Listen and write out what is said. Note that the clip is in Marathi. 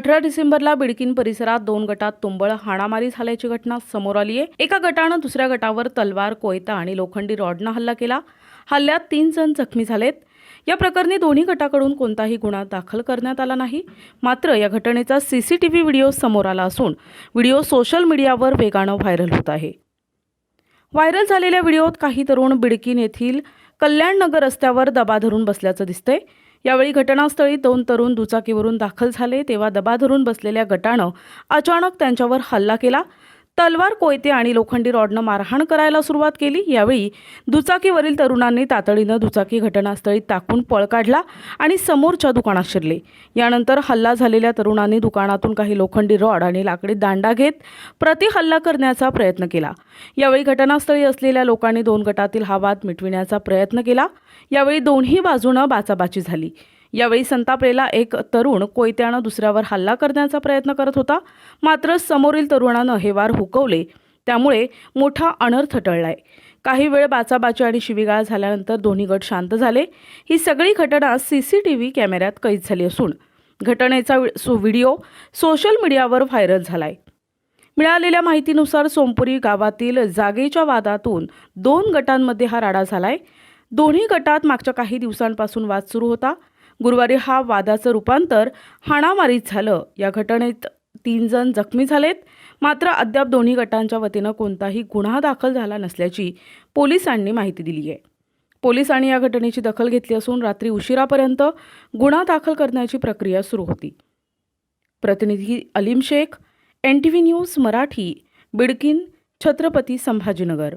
18 डिसेंबरला बिडकीन परिसरात 2 गटात तुंबळ हाणामारी झाल्याची घटना समोर आली आहे। एका गटानं दुसऱ्या गटावर तलवार, कोयता आणि लोखंडी रॉडनं हल्ला केला। हल्ल्यात 3 जण जखमी झालेत। या प्रकरणी दोन्ही गटाकडून कोणताही गुन्हा दाखल करण्यात आला नाही। मात्र या घटनेचा सीसीटीव्ही व्हिडिओ समोर आला असून व्हिडिओ सोशल मीडियावर वेगानं व्हायरल होत आहे। व्हायरल झालेल्या व्हिडिओत काही तरुण बिडकीन येथील कल्याणनगर रस्त्यावर दबा धरून बसल्याचं दिसतंय। यावेळी घटनास्थळी 2 तरुण दुचाकीवरून दाखल झाले तेव्हा दबा धरून बसलेल्या गटानं अचानक त्यांच्यावर हल्ला केला। तलवार, कोयते आणि लोखंडी रॉडनं मारहाण करायला सुरुवात केली। यावेळी दुचाकीवरील तरुणांनी तातडीनं दुचाकी घटनास्थळी टाकून पळ काढला आणि समोरच्या दुकानात शिरले। यानंतर हल्ला झालेल्या तरुणांनी दुकानातून काही लोखंडी रॉड आणि लाकडी दांडा घेत प्रतिहल्ला करण्याचा प्रयत्न केला। यावेळी घटनास्थळी असलेल्या लोकांनी 2 गटातील हा वाद मिटविण्याचा प्रयत्न केला। यावेळी दोन्ही बाजूनं बाचाबाची झाली। यावेळी संतापलेला एक तरुण कोयत्यानं दुसऱ्यावर हल्ला करण्याचा प्रयत्न करत होता। मात्र समोरील तरुणानं हे वार हुकवले, त्यामुळे मोठा अनर्थ टळलाय। काही वेळ बाचाबाची आणि शिवीगाळ झाल्यानंतर दोन्ही गट शांत झाले। ही सगळी घटना सीसीटीव्ही कॅमेऱ्यात कैद झाली असून घटनेचा व्हिडिओ सोशल मीडियावर व्हायरल झालाय। मिळालेल्या माहितीनुसार सोमपुरी गावातील जागेच्या वादातून 2 गटांमध्ये हा राडा झालाय। दोन्ही गटात मागच्या काही दिवसांपासून वाद सुरू होता। गुरुवारी हा वादाचं रूपांतर हाणामारीत झालं। या घटनेत 3 जण जखमी झालेत। मात्र अद्याप दोन्ही गटांच्या वतीनं कोणताही गुन्हा दाखल झाला नसल्याची पोलिसांनी माहिती दिली आहे। पोलिसांनी या घटनेची दखल घेतली असून रात्री उशिरापर्यंत गुन्हा दाखल करण्याची प्रक्रिया सुरू होती। प्रतिनिधी अलीम शेख, NTV न्यूज मराठी, बिडकीन, छत्रपती संभाजीनगर।